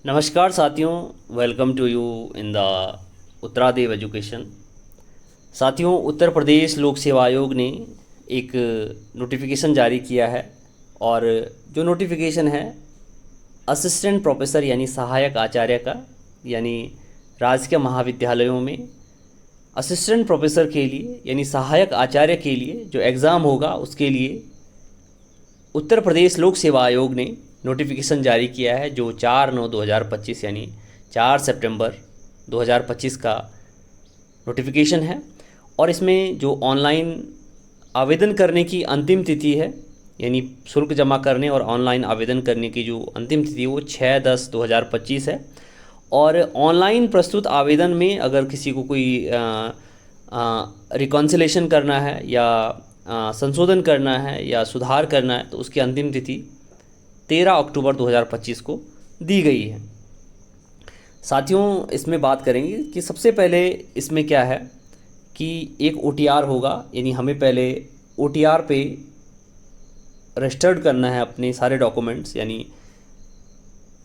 नमस्कार साथियों, welcome to you in the उत्तरादेव एजुकेशन। साथियों, उत्तर प्रदेश लोक सेवा आयोग ने एक नोटिफिकेशन जारी किया है और जो नोटिफिकेशन है असिस्टेंट प्रोफेसर यानी सहायक आचार्य का, यानी राजकीय महाविद्यालयों में असिस्टेंट प्रोफेसर के लिए यानी सहायक आचार्य के लिए जो एग्ज़ाम होगा उसके लिए उत्तर प्रदेश लोक सेवा आयोग ने नोटिफिकेशन जारी किया है, जो 4/9/2025 यानी 4 सितंबर 2025 का नोटिफिकेशन है। और इसमें जो ऑनलाइन आवेदन करने की अंतिम तिथि है, यानी शुल्क जमा करने और ऑनलाइन आवेदन करने की जो अंतिम तिथि है वो 6/10/2025 है। और ऑनलाइन प्रस्तुत आवेदन में अगर किसी को कोई रिकॉन्सिलेशन करना है या संशोधन करना है या सुधार करना है तो उसकी अंतिम तिथि 13 अक्टूबर 2025 को दी गई है। साथियों, इसमें बात करेंगे कि सबसे पहले इसमें क्या है कि एक OTR होगा, यानी हमें पहले OTR पे रजिस्टर्ड करना है अपने सारे डॉक्यूमेंट्स, यानी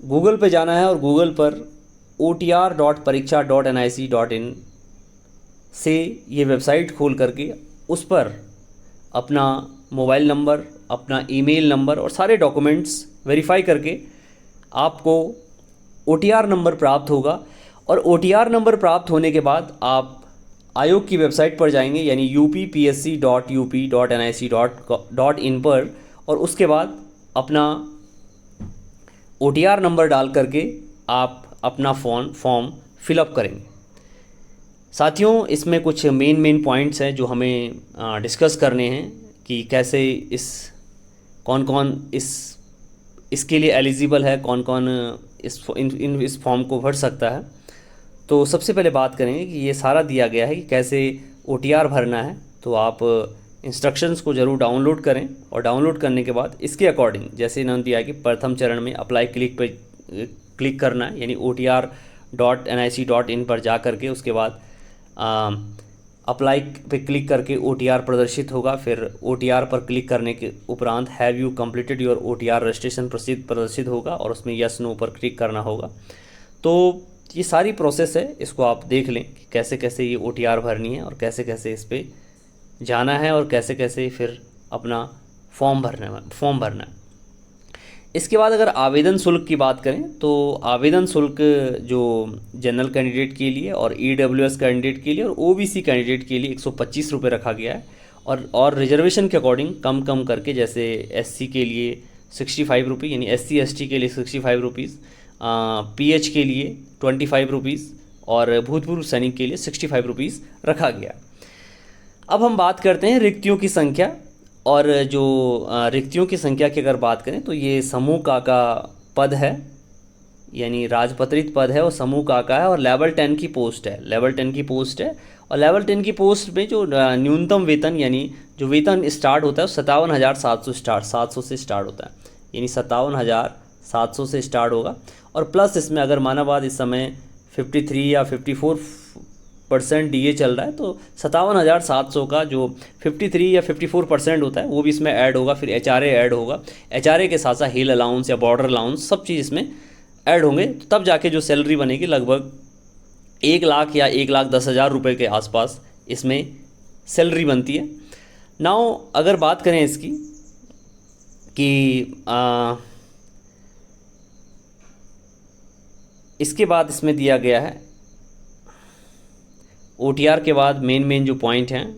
गूगल पे जाना है और गूगल पर otr.pariksha.nic.in से ये वेबसाइट खोल करके उस पर अपना मोबाइल नंबर, अपना ईमेल नंबर और सारे डॉक्यूमेंट्स वेरीफाई करके आपको OTR नंबर प्राप्त होगा। और OTR नंबर प्राप्त होने के बाद आप आयोग की वेबसाइट पर जाएंगे, यानी uppsc.up.nic.in पर, और उसके बाद अपना OTR नंबर डाल करके आप अपना फॉर्म फिलअप करेंगे। साथियों, इसमें कुछ मेन पॉइंट्स हैं जो हमें डिस्कस करने हैं कि कैसे कौन कौन इसके लिए एलिजिबल है, कौन कौन इस फॉर्म को भर सकता है। तो सबसे पहले बात करेंगे कि ये सारा दिया गया है कि कैसे OTR भरना है। तो आप इंस्ट्रक्शंस को ज़रूर डाउनलोड करें और डाउनलोड करने के बाद इसके अकॉर्डिंग जैसे इन्होंने दिया है कि प्रथम चरण में अप्लाई क्लिक करना है, यानी otr.nic.in पर जा करके उसके बाद अप्लाई पे क्लिक करके OTR प्रदर्शित होगा। फिर OTR पर क्लिक करने के उपरांत have you completed your OTR registration प्रदर्शित होगा और उसमें यस नो पर क्लिक करना होगा। तो ये सारी प्रोसेस है, इसको आप देख लें कि कैसे कैसे ये OTR भरनी है और कैसे कैसे इस पर जाना है और कैसे कैसे फिर अपना फॉर्म भरना है। इसके बाद अगर आवेदन शुल्क की बात करें तो आवेदन शुल्क जो जनरल कैंडिडेट के लिए और EWS कैंडिडेट के लिए और OBC कैंडिडेट के लिए 125 रुपये रखा गया है। और रिजर्वेशन के अकॉर्डिंग कम करके, जैसे SC के लिए 65 रुपये, यानी SC ST के लिए 65 रुपीज़, PH के लिए 25 रुपीज़ और भूतपूर्व सैनिक के लिए 65 रुपीज़ रखा गया। अब हम बात करते हैं रिक्तियों की संख्या। और जो रिक्तियों की संख्या की अगर बात करें तो ये समूह का पद है, यानी राजपत्रित पद है, और समूह का है और लेवल 10 की पोस्ट है। लेवल 10 की पोस्ट है और लेवल 10 की पोस्ट में जो न्यूनतम वेतन, यानी जो वेतन स्टार्ट होता है 57,700 से स्टार्ट होता है, यानी 57,700 से स्टार्ट होगा। और प्लस इसमें अगर माना बात इस समय 53 या 54% DA चल रहा है तो 57,700 का जो 53 या 54% होता है वो भी इसमें ऐड होगा। फिर HRA ऐड होगा, HRA के साथ साथ हिल अलाउंस या बॉर्डर अलाउंस सब चीज़ इसमें ऐड होंगे, तो तब जाके जो सैलरी बनेगी लगभग 1 लाख या 1,10,000 रुपये के आसपास इसमें सैलरी बनती है। नाउ अगर बात करें इसकी कि इसके बाद इसमें दिया गया है OTR के बाद मेन जो पॉइंट हैं,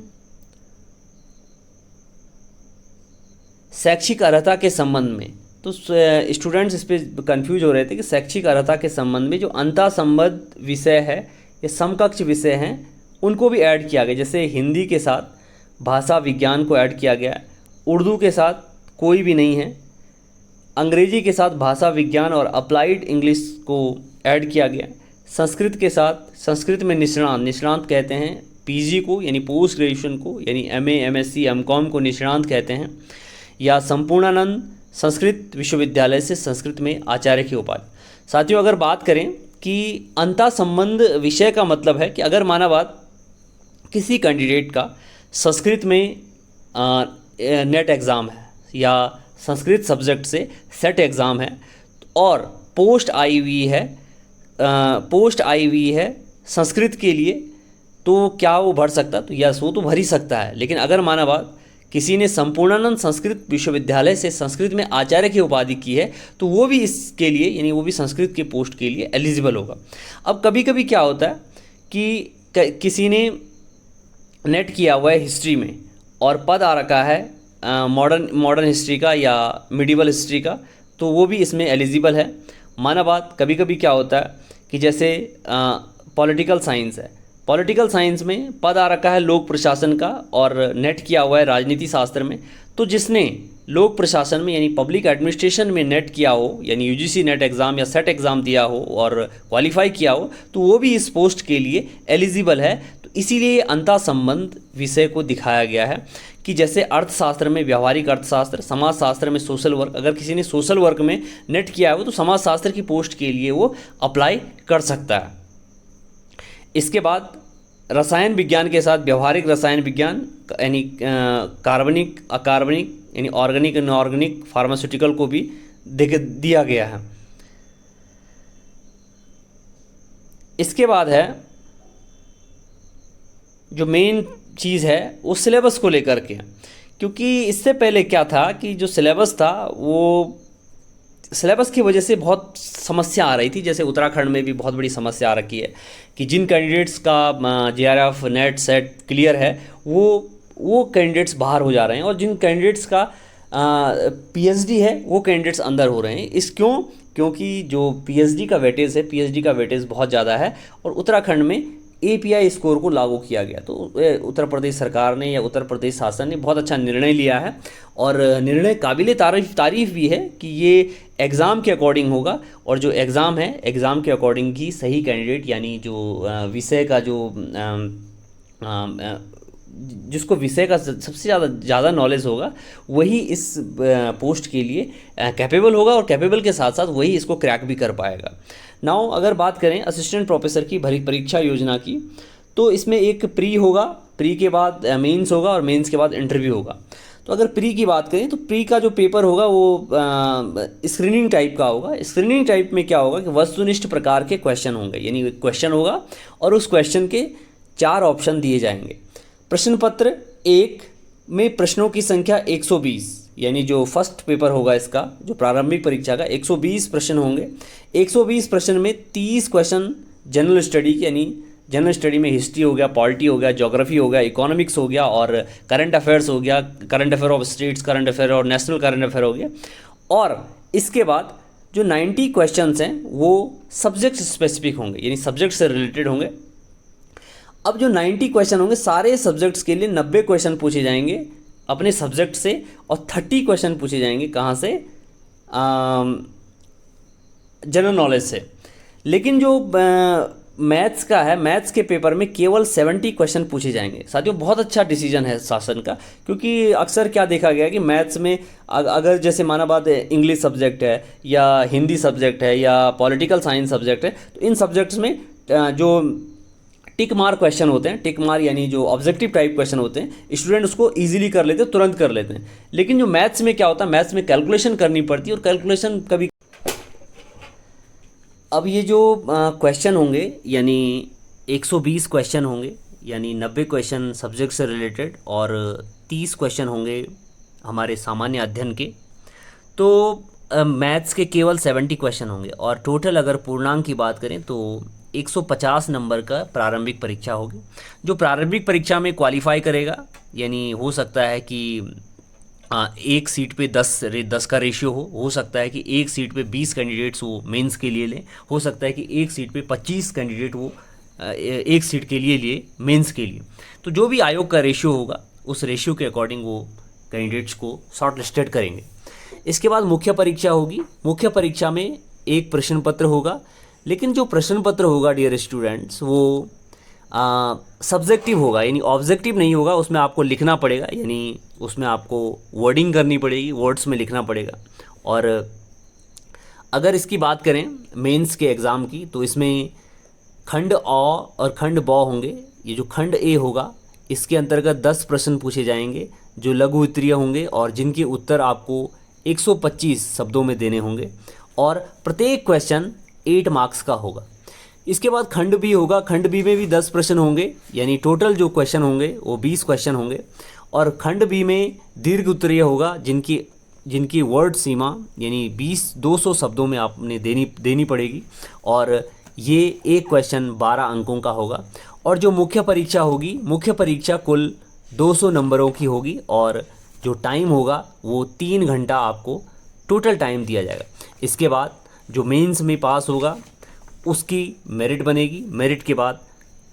शैक्षिक अर्हता के संबंध में। तो स्टूडेंट्स इस पर कन्फ्यूज हो रहे थे कि शैक्षिक अर्हता के संबंध में जो अंतःसंबंध विषय है या समकक्ष विषय हैं उनको भी ऐड किया गया। जैसे हिंदी के साथ भाषा विज्ञान को ऐड किया गया है, उर्दू के साथ कोई भी नहीं है, अंग्रेजी के साथ भाषा विज्ञान और अप्लाइड इंग्लिश को ऐड किया गया, संस्कृत के साथ संस्कृत में निष्णांत कहते हैं PG को, यानी पोस्ट ग्रेजुएशन को, यानी MA MSc MCOM को निष्णांत कहते हैं, या संपूर्णानंद संस्कृत विश्वविद्यालय से संस्कृत में आचार्य की उपाधि। साथियों, अगर बात करें कि अंतःसंबंध विषय का मतलब है कि अगर माना बात किसी कैंडिडेट का संस्कृत में नेट एग्ज़ाम है या संस्कृत सब्जेक्ट से सेट एग्ज़ाम है और पोस्ट आई हुई है, पोस्ट आई हुई है संस्कृत के लिए, तो क्या वो भर सकता? तो यस, वो तो भर ही सकता है। लेकिन अगर माना बात किसी ने संपूर्णानंद संस्कृत विश्वविद्यालय से संस्कृत में आचार्य की उपाधि की है, तो वो भी इसके लिए, यानी वो भी संस्कृत के पोस्ट के लिए एलिजिबल होगा। अब कभी कभी क्या होता है कि किसी ने नेट किया हुआ है हिस्ट्री में और पद आ रखा है मॉडर्न हिस्ट्री का या मिडिवल हिस्ट्री का, तो वो भी इसमें एलिजिबल है। माना बात कभी कभी क्या होता है कि जैसे पॉलिटिकल साइंस है, पॉलिटिकल साइंस में पद आ रखा है लोक प्रशासन का और नेट किया हुआ है राजनीति शास्त्र में, तो जिसने लोक प्रशासन में यानी पब्लिक एडमिनिस्ट्रेशन में नेट किया हो, यानी यूजीसी नेट एग्ज़ाम या सेट एग्ज़ाम दिया हो और क्वालिफाई किया हो, तो वो भी इस पोस्ट के लिए एलिजिबल है। तो इसीलिए अंतः संबंध विषय को दिखाया गया है कि जैसे अर्थशास्त्र में व्यवहारिक अर्थशास्त्र, समाजशास्त्र में सोशल वर्क, अगर किसी ने सोशल वर्क में नेट किया हो तो समाजशास्त्र की पोस्ट के लिए वो अप्लाई कर सकता है। इसके बाद रसायन विज्ञान के साथ व्यवहारिक रसायन विज्ञान यानी कार्बनिक अकार्बनिक यानी ऑर्गेनिक इनऑर्गेनिक फार्मास्यूटिकल को भी दिया गया है। इसके बाद है जो मेन चीज़ है वो सिलेबस को लेकर के, क्योंकि इससे पहले क्या था कि जो सिलेबस था वो सिलेबस की वजह से बहुत समस्या आ रही थी। जैसे उत्तराखंड में भी बहुत बड़ी समस्या आ रखी है कि जिन कैंडिडेट्स का जेआरएफ नेट सेट क्लियर है वो कैंडिडेट्स बाहर हो जा रहे हैं और जिन कैंडिडेट्स का पीएचडी है वो कैंडिडेट्स अंदर हो रहे हैं। क्योंकि जो पीएचडी का वेटेज है, पीएचडी का वेटेज बहुत ज़्यादा है और उत्तराखंड में एपीआई स्कोर को लागू किया गया। तो उत्तर प्रदेश सरकार ने या उत्तर प्रदेश शासन ने बहुत अच्छा निर्णय लिया है और निर्णय काबिले तारीफ़ भी है कि ये एग्ज़ाम के अकॉर्डिंग होगा और जो एग्ज़ाम है एग्ज़ाम के अकॉर्डिंग ही सही कैंडिडेट यानी जो विषय का जो जिसको विषय का सबसे ज़्यादा नॉलेज होगा वही इस पोस्ट के लिए कैपेबल होगा और कैपेबल के साथ साथ वही इसको क्रैक भी कर पाएगा। नाउ अगर बात करें असिस्टेंट प्रोफेसर की परीक्षा योजना की, तो इसमें एक प्री होगा, प्री के बाद मेंस होगा और मेंस के बाद इंटरव्यू होगा। तो अगर प्री की बात करें तो प्री का जो पेपर होगा वो स्क्रीनिंग टाइप का होगा। स्क्रीनिंग टाइप में क्या होगा कि वस्तुनिष्ठ प्रकार के क्वेश्चन होंगे, यानी क्वेश्चन होगा और उस क्वेश्चन के 4 ऑप्शन दिए जाएंगे। प्रश्न पत्र 1 में प्रश्नों की संख्या 120, यानी जो फर्स्ट पेपर होगा इसका जो प्रारंभिक परीक्षा का 120 प्रश्न होंगे। 120 प्रश्न में 30 क्वेश्चन जनरल स्टडी के, यानी जनरल स्टडी में हिस्ट्री हो गया, पॉलिटी हो गया, ज्योग्राफी हो गया, इकोनॉमिक्स हो गया और करंट अफेयर्स हो गया, current affair of states, current affair और नेशनल करंट अफेयर हो गया। और इसके बाद जो 90 क्वेश्चंस हैं वो सब्जेक्ट स्पेसिफिक होंगे, यानी सब्जेक्ट से रिलेटेड होंगे। अब जो 90 क्वेश्चन होंगे सारे सब्जेक्ट्स के लिए 90 क्वेश्चन पूछे जाएंगे अपने सब्जेक्ट से और 30 क्वेश्चन पूछे जाएंगे कहाँ से, जनरल नॉलेज से। लेकिन जो मैथ्स का है, मैथ्स के पेपर में केवल 70 क्वेश्चन पूछे जाएंगे। साथियों बहुत अच्छा डिसीजन है शासन का, क्योंकि अक्सर क्या देखा गया कि मैथ्स में अगर जैसे माना बात इंग्लिश सब्जेक्ट है या हिंदी सब्जेक्ट है या पॉलिटिकल साइंस सब्जेक्ट है, तो इन सब्जेक्ट्स में जो टिक मार क्वेश्चन होते हैं, टिक मार यानी जो ऑब्जेक्टिव टाइप क्वेश्चन होते हैं, स्टूडेंट उसको इजीली कर लेते हैं, तुरंत कर लेते हैं। लेकिन जो मैथ्स में क्या होता है, मैथ्स में कैलकुलेशन करनी पड़ती है और कैलकुलेशन कभी अब ये जो क्वेश्चन होंगे यानी 120 क्वेश्चन होंगे, यानी 90 क्वेश्चन सब्जेक्ट से रिलेटेड और 30 क्वेश्चन होंगे हमारे सामान्य अध्ययन के। तो मैथ्स के केवल 70 क्वेश्चन होंगे और टोटल अगर पूर्णांक की बात करें तो 150 नंबर का प्रारंभिक परीक्षा होगी। जो प्रारंभिक परीक्षा में क्वालिफाई करेगा, यानी हो सकता है कि एक सीट पे 10 का रेशियो हो सकता है कि एक सीट पे 20 कैंडिडेट्स वो मेंस के लिए लें, हो सकता है कि एक सीट पे 25 कैंडिडेट वो एक सीट के लिए लिए मेंस के लिए। तो जो भी आयोग का रेशियो होगा उस रेशियो के अकॉर्डिंग वो कैंडिडेट्स को शॉर्ट लिस्टेड करेंगे। इसके बाद मुख्य परीक्षा होगी। मुख्य परीक्षा में एक प्रश्न पत्र होगा, लेकिन जो प्रश्न पत्र होगा डियर स्टूडेंट्स वो सब्जेक्टिव होगा, यानी ऑब्जेक्टिव नहीं होगा। उसमें आपको लिखना पड़ेगा, यानी उसमें आपको वर्डिंग करनी पड़ेगी, वर्ड्स में लिखना पड़ेगा। और अगर इसकी बात करें मेंस के एग्ज़ाम की, तो इसमें खंड अ और खंड ब होंगे। ये जो खंड ए होगा इसके अंतर्गत 10 प्रश्न पूछे जाएंगे जो लघु उत्तरीय होंगे और जिनके उत्तर आपको 125 शब्दों में देने होंगे। और प्रत्येक क्वेश्चन 8 मार्क्स का होगा। इसके बाद खंड बी होगा, खंड बी में भी 10 प्रश्न होंगे, यानी टोटल जो क्वेश्चन होंगे वो 20 क्वेश्चन होंगे। और खंड बी में दीर्घ उत्तरीय होगा, जिनकी वर्ड सीमा यानी 200 शब्दों में आपने देनी पड़ेगी, और ये एक क्वेश्चन 12 अंकों का होगा। और जो मुख्य परीक्षा होगी, मुख्य परीक्षा कुल 200 नंबरों की होगी, और जो टाइम होगा वो 3 घंटा आपको टोटल टाइम दिया जाएगा। इसके बाद जो मेंस में पास होगा उसकी मेरिट बनेगी, मेरिट के बाद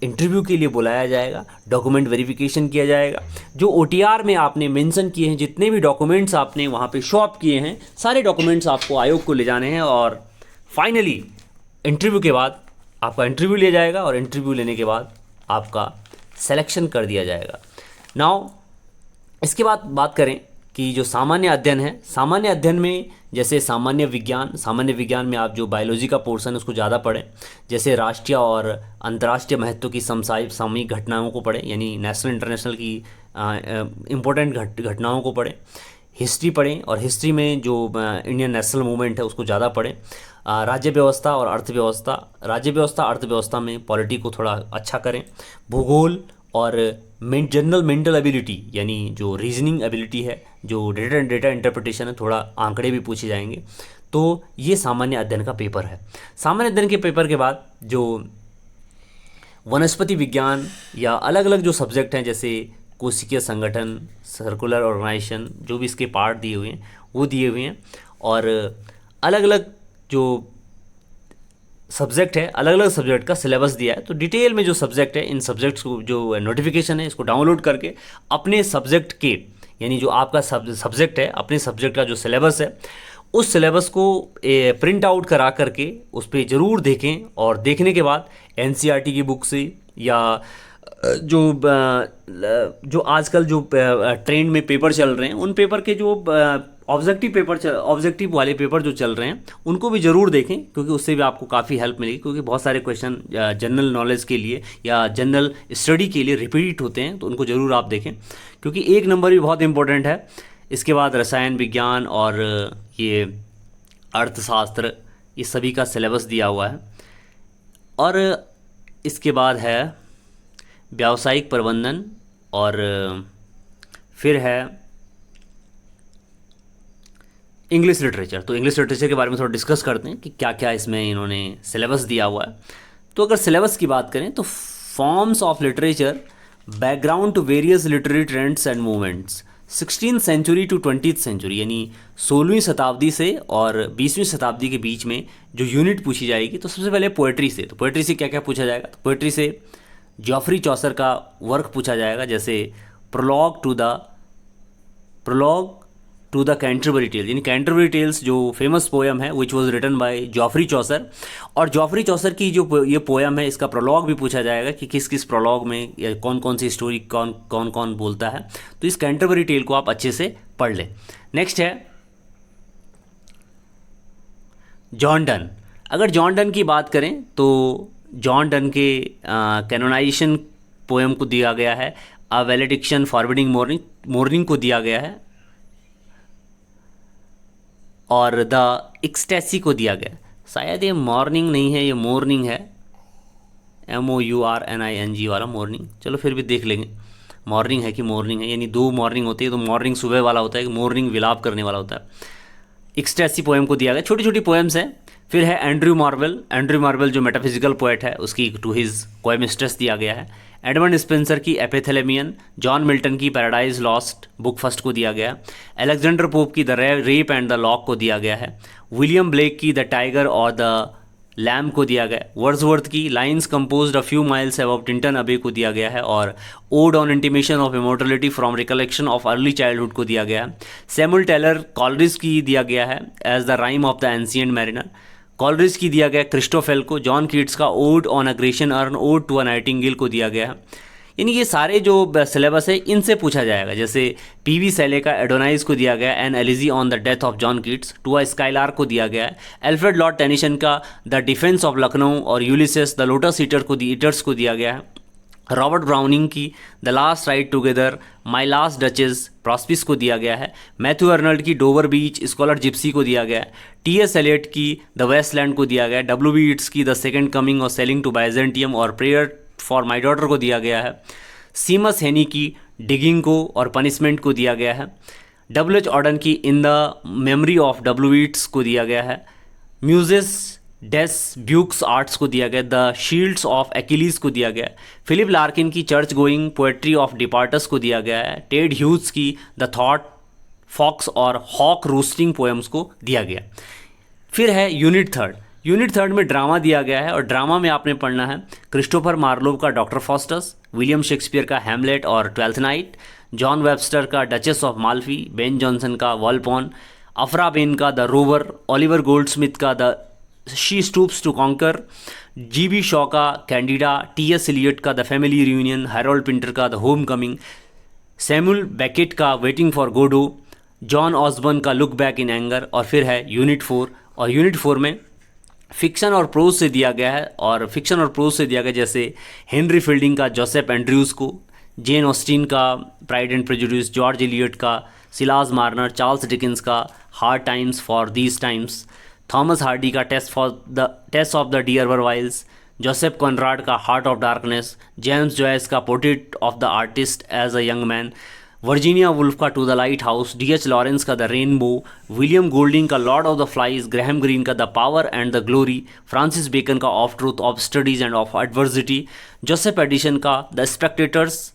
इंटरव्यू के लिए बुलाया जाएगा, डॉक्यूमेंट वेरिफिकेशन किया जाएगा। जो OTR में आपने मेंशन किए हैं, जितने भी डॉक्यूमेंट्स आपने वहाँ पे शो अप किए हैं, सारे डॉक्यूमेंट्स आपको आयोग को ले जाने हैं, और फाइनली इंटरव्यू के बाद आपका इंटरव्यू लिया जाएगा, और इंटरव्यू लेने के बाद आपका सिलेक्शन कर दिया जाएगा। नाउ इसके बाद बात करें कि जो सामान्य अध्ययन है, सामान्य अध्ययन में जैसे सामान्य विज्ञान में आप जो बायोलॉजी का पोर्शन है उसको ज़्यादा पढ़ें, जैसे राष्ट्रीय और अंतर्राष्ट्रीय महत्व की सामयिक घटनाओं को पढ़ें, यानी नेशनल इंटरनेशनल की इम्पोर्टेंट घटनाओं को पढ़ें। हिस्ट्री पढ़ें, और हिस्ट्री में जो इंडियन नेशनल मूवमेंट है उसको ज़्यादा पढ़ें। राज्य व्यवस्था और अर्थव्यवस्था में पॉलिटी को थोड़ा अच्छा करें। भूगोल और जनरल मेंटल एबिलिटी, यानी जो रीजनिंग एबिलिटी है, जो डेटा इंटरप्रिटेशन है, थोड़ा आंकड़े भी पूछे जाएंगे। तो ये सामान्य अध्ययन का पेपर है। सामान्य अध्ययन के पेपर के बाद जो वनस्पति विज्ञान या अलग अलग जो सब्जेक्ट हैं, जैसे कोशिकीय संगठन, सर्कुलर ऑर्गेनाइजेशन, जो भी इसके पार्ट दिए हुए हैं वो दिए हुए हैं, और अलग अलग जो सब्जेक्ट है, अलग अलग सब्जेक्ट का सिलेबस दिया है। तो डिटेल में जो सब्जेक्ट है, इन सब्जेक्ट्स को जो नोटिफिकेशन है इसको डाउनलोड करके अपने सब्जेक्ट के, यानी जो आपका सब्जेक्ट है, अपने सब्जेक्ट का जो सिलेबस है उस सिलेबस को प्रिंट आउट करा करके उस पर ज़रूर देखें, और देखने के बाद NCERT की बुक से या जो आजकल जो ट्रेंड में पेपर चल रहे हैं, उन पेपर के जो ऑब्जेक्टिव वाले पेपर जो चल रहे हैं उनको भी ज़रूर देखें, क्योंकि उससे भी आपको काफ़ी हेल्प मिलेगी। क्योंकि बहुत सारे क्वेश्चन जनरल नॉलेज के लिए या जनरल स्टडी के लिए रिपीट होते हैं, तो उनको ज़रूर आप देखें, क्योंकि 1 नंबर भी बहुत इंपॉर्टेंट है। इसके बाद रसायन विज्ञान और ये अर्थशास्त्र, ये सभी का सिलेबस दिया हुआ है। और इसके बाद है व्यावसायिक प्रबंधन, और फिर है इंग्लिश लिटरेचर। तो इंग्लिश लिटरेचर के बारे में थोड़ा डिस्कस करते हैं कि क्या क्या इसमें इन्होंने सिलेबस दिया हुआ है। तो अगर सिलेबस की बात करें तो forms of literature, background to various literary trends and movements, 16th century to 20th century, यानी 16वीं शताब्दी से और 20वीं शताब्दी के बीच में जो यूनिट पूछी जाएगी। तो सबसे पहले पोएट्री से, तो पोएट्री से क्या क्या पूछा जाएगा? तो पोएट्री से जॉफ्री चौसर का वर्क पूछा जाएगा, जैसे prologue to the Canterbury tales, यानी कैंटरबरी टेल्स जो फेमस पोएम है which was written by Geoffrey Chaucer. और जॉफ्री चौसर की जो ये पोएम है, इसका प्रोलॉग भी पूछा जाएगा कि किस किस प्रोलॉग में कौन कौन सी स्टोरी कौन बोलता है। तो इस कैंटरबरी टेल को आप अच्छे से पढ़ लें। नेक्स्ट है जॉन डन। अगर जॉन डन की बात करें तो जॉन डन के कैनोनाइजेशन पोएम को दिया गया है, अ वैलेडिक्शन फॉरबिडिंग मॉर्निंग को दिया गया है, और द एक्सटेसी को दिया गया। शायद ये मॉर्निंग नहीं है, ये मॉर्निंग है, MOURNING वाला मॉर्निंग। चलो फिर भी देख लेंगे मॉर्निंग है कि मॉर्निंग है, यानी 2 मॉर्निंग होती है। तो मॉर्निंग सुबह वाला होता है, मॉर्निंग विलाप करने वाला होता है। एक्सटेसी पोएम को दिया गया। छोटी छोटी पोएम्स हैं। फिर है एंड्रयू मार्वेल जो मेटाफिजिकल पोएट है, उसकी टू हिज कोएमिस्ट्रेस दिया गया है। एडमंड स्पेंसर की एपिथेलेमियन, जॉन मिल्टन की पैराडाइज लॉस्ट बुक फर्स्ट को दिया गया है। अलेक्जेंडर पोप की the rape and the lock को दिया गया है। विलियम ब्लेक की द टाइगर और द लैम्ब को दिया गया। वर्ड्सवर्थ की lines composed a few miles above Tintern अबे को दिया गया है। और odd on intimation of immortality from recollection of early childhood को दिया गया है। सैमुअल टेलर कॉलरिज की दिया गया है as the rime of the ancient mariner. Coleridge की दिया गया क्रिस्टोफेल को। जॉन कीट्स का ode on a Grecian urn, ode to a nightingale को दिया गया है। यानी ये सारे जो सिलेबस है इनसे पूछा जाएगा। जैसे PV सेले का एडोनाइज को दिया गया an elegy on the death of John Keats, to a skylark को दिया गया है। एल्फ्रेड लॉर्ड टेनिसन का द डिफेंस ऑफ लखनऊ और यूलिसेस द लोटस ईटर्स को दिया गया है। रॉबर्ट ब्राउनिंग की the last ride together, my last duchess Prospice को दिया गया है। मैथ्यू अर्नल्ड की डोवर बीच स्कॉलर जिप्सी को दिया गया है। टी एस एलियट की द वेस्टलैंड को दिया गया है। डब्ल्यू बी ईट्स की द सेकेंड कमिंग और सेलिंग टू बाइजेंटियम और प्रेयर फॉर माई डॉटर को दिया गया है। सीमस हेनी की डिगिंग को और पनिशमेंट को दिया गया है। डब्ल्यू एच ऑर्डन की in the memory of W Yeats को दिया गया है। म्यूजिस डेस ब्यूक्स आर्ट्स को दिया गया। द शील्ड्स ऑफ एक्िलीज को दिया गया है। फिलिप लार्किन की चर्च गोइंग पोएट्री ऑफ डिपार्टस को दिया गया है। टेड ह्यूज की द थॉट फॉक्स और हॉक रोस्टिंग पोएम्स को दिया गया। फिर है यूनिट थर्ड। यूनिट थर्ड में ड्रामा दिया गया है और ड्रामा में आपने पढ़ना है क्रिस्टोफर मार्लोव का डॉक्टर फॉस्टस, विलियम शेक्सपियर का हैमलेट और ट्वेल्थ नाइट, जॉन वेबस्टर का duchess of Malfi, Ben Jonson का वॉलपॉन, अफरा बेन का द रोवर, ओलिवर गोल्डस्मिथ का the she stoops to conquer, G B. Shaw का कैंडिडा, टी.एस. एलियट का the family reunion, Harold Pinter का the home coming, Samuel Beckett का waiting for Godot, John Osborne का look back in anger. और फिर है unit four, और unit four में फिक्शन और प्रोज से दिया गया है, और फिक्शन और प्रोज से दिया गया जैसे हेनरी फील्डिंग का जोसेफ एंड्रयूज़ को, जेन ऑस्टिन का pride and prejudice, George Eliot का सिलास मार्नर, चार्ल्स डिकिंस का hard times for these times, Thomas Hardy का test of the d'Urbervilles, Joseph Conrad का heart of darkness, James Joyce का portrait of the artist as a young man, Virginia Woolf का to the lighthouse, D H. Lawrence का the rainbow, William Golding का lord of the flies, Graham Greene का the power and the glory, Francis Bacon का of truth, of studies and of adversity, Joseph Addison का the spectator's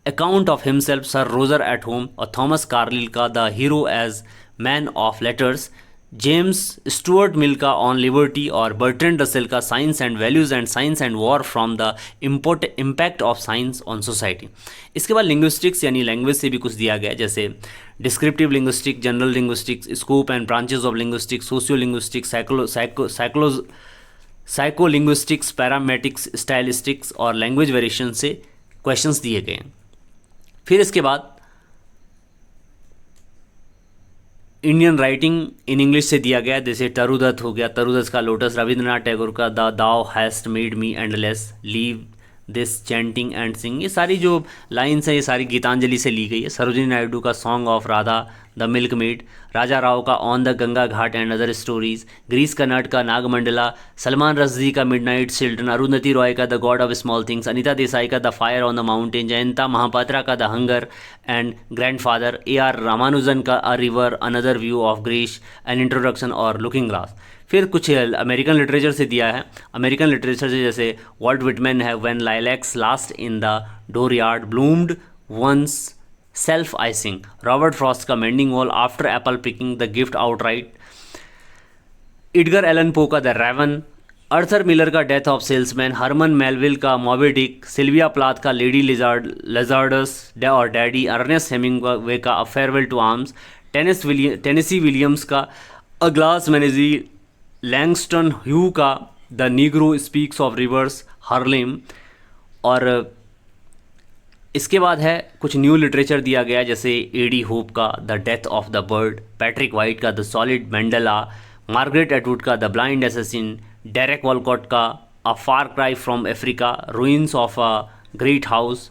account of himself, Sir Roger at home, और Thomas Carlyle का the hero as man of letters, James Stuart Mill का on liberty, और Bertrand Russell का science and values and science and war from the impact of science on society. इसके बाद linguistics यानी language से भी कुछ दिया गया है, जैसे descriptive linguistics, general linguistics, scope and branches of linguistics, sociolinguistics, psycholinguistics, pragmatics, stylistics और लैंग्वेज वेरिएशन से क्वेश्चंस दिए गए हैं। फिर इसके बाद इंडियन राइटिंग इन इंग्लिश से दिया गया, जैसे तरुदत्त हो गया, तरुदत्त का लोटस, रविंद्रनाथ टैगोर का the thou hast made me endless, leave this chanting and sing, ये सारी जो लाइन्स हैं ये सारी गीतांजलि से ली गई है। सरोजिनी नायडू का song of Radha, the milkmaid, Raja Rao का on the Ganga ghat and other stories, Girish Karnad का नागमंडला, सलमान रश्दी का मिडनाइट चिल्ड्रन, अरुंधति रॉय का the god of small things, Anita Desai का the fire on the mountain, Jayanta Mahapatra का the hunger and grandfather, A R. Ramanujan का a river, another view of grace, an introduction और looking glass. फिर कुछ American literature से दिया है। अमेरिकन लिटरेचर से जैसे वॉल्ट विटमैन है when lilacs last in the dooryard bloomed one's self I sing, Robert Frost का mending wall, after apple picking the gift outright, Edgar Allan Poe का द रेवन, अर्थर मिलर का death of salesman, Herman Melville का Moby Dick, Sylvia Plath का lady Lazarus और daddy, Ernest Hemingway का a farewell to arms, Tennessee Williams का a glass menagerie, Langston Hughes का the Negro speaks of reverse, Harlem. और इसके बाद है कुछ न्यू लिटरेचर दिया गया, जैसे ए.डी. होप का the death of the bird, Patrick White का the solid mandala, Margaret Atwood का the blind assassin, Derek Walcott का a far cry from Africa, ruins of a great house,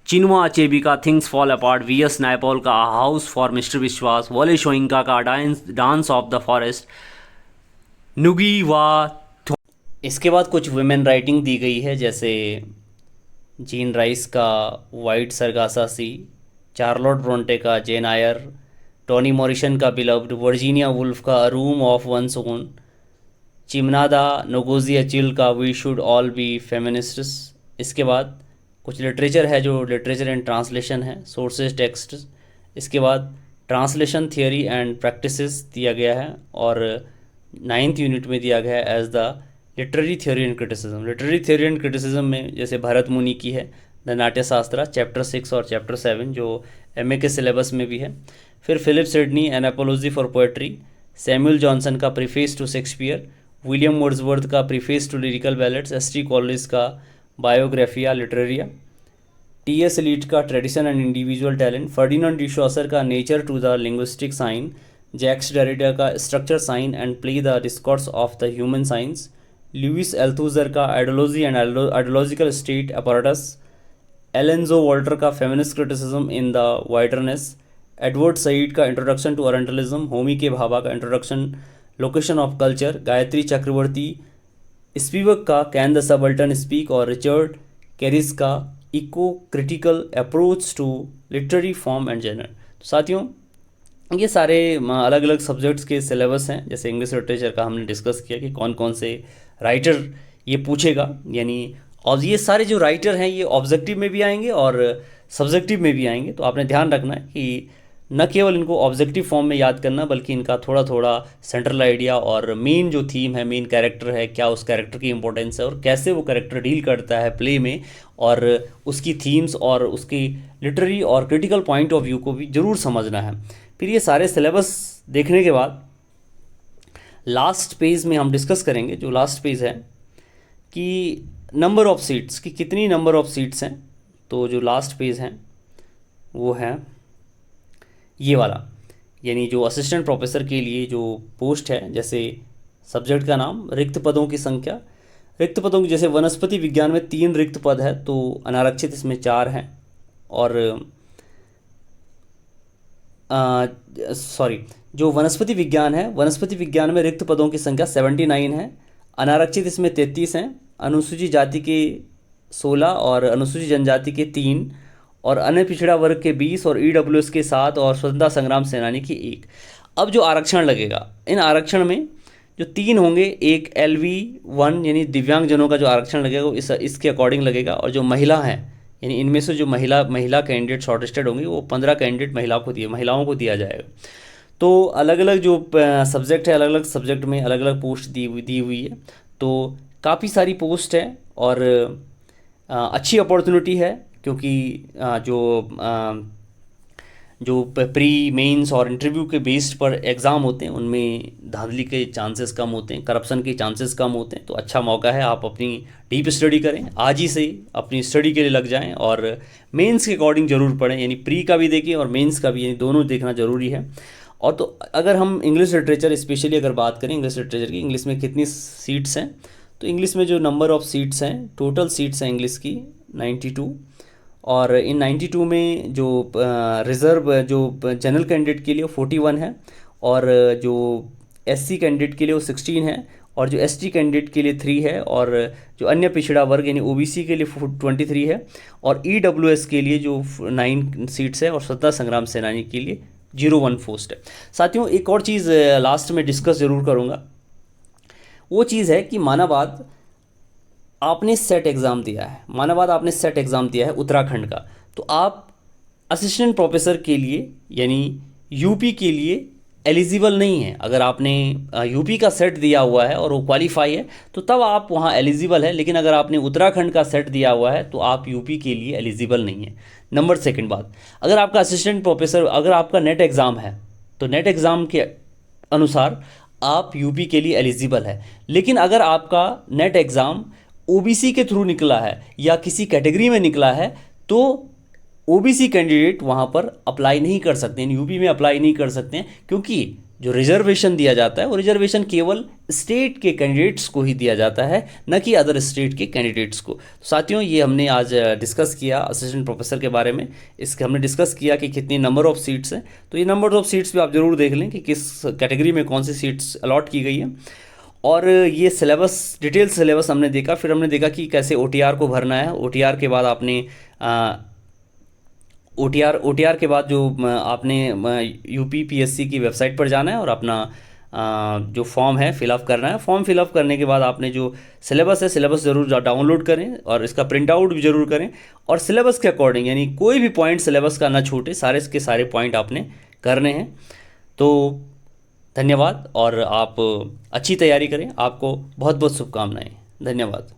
Chinua Achebe का things fall apart, V S. Naipaul का a house for Mister Biswas, Wole Soyinka का dance of the forest, Ngugi wa. इसके बाद कुछ women writing the गई है, जैसे Jean Rhys का white Sargasso sea, Charlotte Bronte का जेन आयर, टोनी मॉरिसन का बिलव्ड, वर्जीनिया वुल्फ का a room of one's own, Chimamanda Ngozi अचिल का we should all be feminists. इसके बाद कुछ लिटरेचर है जो लिटरेचर एंड ट्रांसलेशन है, सोर्सेज टेक्स्ट। इसके बाद ट्रांसलेशन थियोरी एंड प्रैक्टिसेस दिया गया है, और 9th यूनिट में दिया गया है as the literary theory and criticism. Literary theory and criticism में जैसे भरत मुनि की है द नाट्य शास्त्रा, चैप्टर 6 और चैप्टर 7 जो एमए के सिलेबस में भी है। फिर Philip Sidney an apology for poetry, Samuel Johnson का preface to Shakespeare, William Wordsworth का preface to lyrical ballads, S T. Coleridge का बायोग्राफिया लिटरेरिया, टी.एस. एलियट का tradition and individual talent, Ferdinand de Saussure का nature to the linguistic sign, Jacques Derrida का structure sign and play the discourse of the human science, Louis Althusser का ideology and ideological state apparatus, Elaine Showalter का feminist criticism in the wilderness, Edward Said का introduction to orientalism, Homi K Bhabha का introduction location of culture, Gayatri Chakravorty Spivak का can the subaltern speak और Richard Kerridge का eco critical approach to literary form and genre. तो साथियों ये सारे अलग अलग सब्जेक्ट्स के सिलेबस हैं। जैसे इंग्लिश लिटरेचर का हमने डिस्कस किया कि कौन कौन से राइटर ये पूछेगा, यानी और ये सारे जो राइटर हैं ये ऑब्जेक्टिव में भी आएंगे और सब्जेक्टिव में भी आएंगे। तो आपने ध्यान रखना है कि न केवल इनको ऑब्जेक्टिव फॉर्म में याद करना बल्कि इनका थोड़ा थोड़ा सेंट्रल आइडिया और मेन जो थीम है, मेन कैरेक्टर है, क्या उस कैरेक्टर की इंपॉर्टेंस है और कैसे वो कैरेक्टर डील करता है प्ले में, और उसकी थीम्स और उसकी लिटरेरी और क्रिटिकल पॉइंट ऑफ व्यू को भी ज़रूर समझना है। फिर ये सारे सिलेबस देखने के बाद लास्ट पेज में हम डिस्कस करेंगे, जो लास्ट पेज है कि नंबर ऑफ़ सीट्स की कितनी नंबर ऑफ़ सीट्स हैं। तो जो लास्ट पेज है वो है ये वाला, यानी जो असिस्टेंट प्रोफेसर के लिए जो पोस्ट है, जैसे सब्जेक्ट का नाम, रिक्त पदों की संख्या, रिक्त पदों की जैसे वनस्पति विज्ञान में 3 रिक्त पद है तो अनारक्षित इसमें 4 हैं, और जो वनस्पति विज्ञान है, वनस्पति विज्ञान में रिक्त पदों की संख्या 79 है, अनारक्षित इसमें 33 हैं, अनुसूचित जाति के 16 और अनुसूचित जनजाति के 3 और अन्य पिछड़ा वर्ग के 20 और ईडब्ल्यूएस के 7 और स्वतंत्रता संग्राम सेनानी की 1। अब जो आरक्षण लगेगा, इन आरक्षण में जो 3 होंगे, एक LV1 यानी दिव्यांगजनों का जो आरक्षण लगेगा वो इसके अकॉर्डिंग लगेगा, और जो महिला हैं यानी इनमें से जो महिला कैंडिडेट शॉर्टलिस्टेड होंगे वो 15 कैंडिडेट महिलाओं को दिया जाएगा। तो अलग अलग जो सब्जेक्ट है, अलग अलग सब्जेक्ट में अलग अलग पोस्ट दी हुई है। तो काफ़ी सारी पोस्ट है और अच्छी अपॉर्चुनिटी है, क्योंकि जो प्री मेंस और इंटरव्यू के बेस्ड पर एग्ज़ाम होते हैं उनमें धांधली के चांसेस कम होते हैं, करप्शन के चांसेस कम होते हैं। तो अच्छा मौका है, आप अपनी डीप स्टडी करें, आज ही से अपनी स्टडी के लिए लग जाएं और मेंस के अकॉर्डिंग ज़रूर पढ़ें, यानी प्री का भी देखें और मेंस का भी, यानी दोनों देखना ज़रूरी है। और तो अगर हम इंग्लिश लिटरेचर स्पेशली अगर बात करें इंग्लिश लिटरेचर की, इंग्लिश में कितनी सीट्स हैं, तो इंग्लिश में जो नंबर ऑफ़ सीट्स हैं, टोटल सीट्स हैं इंग्लिश की 92, और इन 92 में जो रिज़र्व जो जनरल कैंडिडेट के लिए 41 है, और जो SC कैंडिडेट के लिए वो 16 है, और जो ST कैंडिडेट के लिए 3 है, और जो अन्य पिछड़ा वर्ग यानी OBC के लिए 23 है, और EWS के लिए जो 9 सीट्स है, और स्वतंत्रता संग्राम सेनानी के लिए 01 पोस्ट है। साथियों एक और चीज़ लास्ट में डिस्कस ज़रूर करूँगा, वो चीज़ है कि मानववाद आपने सेट एग्ज़ाम दिया है, मानववाद आपने सेट एग्ज़ाम दिया है उत्तराखंड का, तो आप असिस्टेंट प्रोफेसर के लिए यानी यूपी के लिए एलिजिबल नहीं है। अगर आपने यूपी का सेट दिया हुआ है और वो क्वालिफाई है तो तब आप वहाँ एलिजिबल है, लेकिन अगर आपने उत्तराखंड का सेट दिया हुआ है तो आप यूपी के लिए एलिजिबल नहीं है। नंबर सेकंड बात, अगर आपका असिस्टेंट प्रोफेसर, अगर आपका नेट एग्ज़ाम है तो नेट एग्ज़ाम के अनुसार आप यूपी के लिए एलिजिबल है, लेकिन अगर आपका नेट एग्ज़ाम ओबीसी के थ्रू निकला है या किसी कैटेगरी में निकला है तो ओबीसी कैंडिडेट वहाँ पर अप्लाई नहीं कर सकते हैं, यूपी में अप्लाई नहीं कर सकते हैं, क्योंकि जो रिजर्वेशन दिया जाता है वो रिजर्वेशन केवल स्टेट के कैंडिडेट्स को ही दिया जाता है, न कि अदर स्टेट के कैंडिडेट्स को। तो साथियों ये हमने आज डिस्कस किया असिस्टेंट प्रोफेसर के बारे में, इसके हमने डिस्कस किया कि कितनी नंबर ऑफ़ सीट्स हैं। तो ये नंबर ऑफ़ सीट्स भी आप ज़रूर देख लें कि किस कैटेगरी में कौन सी सीट्स अलॉट की गई है, और ये सिलेबस, डिटेल सिलेबस हमने देखा। फिर हमने देखा कि कैसे OTR को भरना है, OTR के बाद आपने OTR के बाद जो आपने यूपी PSC की वेबसाइट पर जाना है और अपना जो फॉर्म है फिलअप करना है। फॉर्म फिलअप करने के बाद आपने जो सिलेबस है, सिलेबस ज़रूर डाउनलोड करें और इसका प्रिंट आउट भी ज़रूर करें, और सिलेबस के अकॉर्डिंग यानी कोई भी पॉइंट सिलेबस का ना छूटे, सारे के सारे पॉइंट आपने करने हैं। तो धन्यवाद, और आप अच्छी तैयारी करें, आपको बहुत बहुत शुभकामनाएं। धन्यवाद।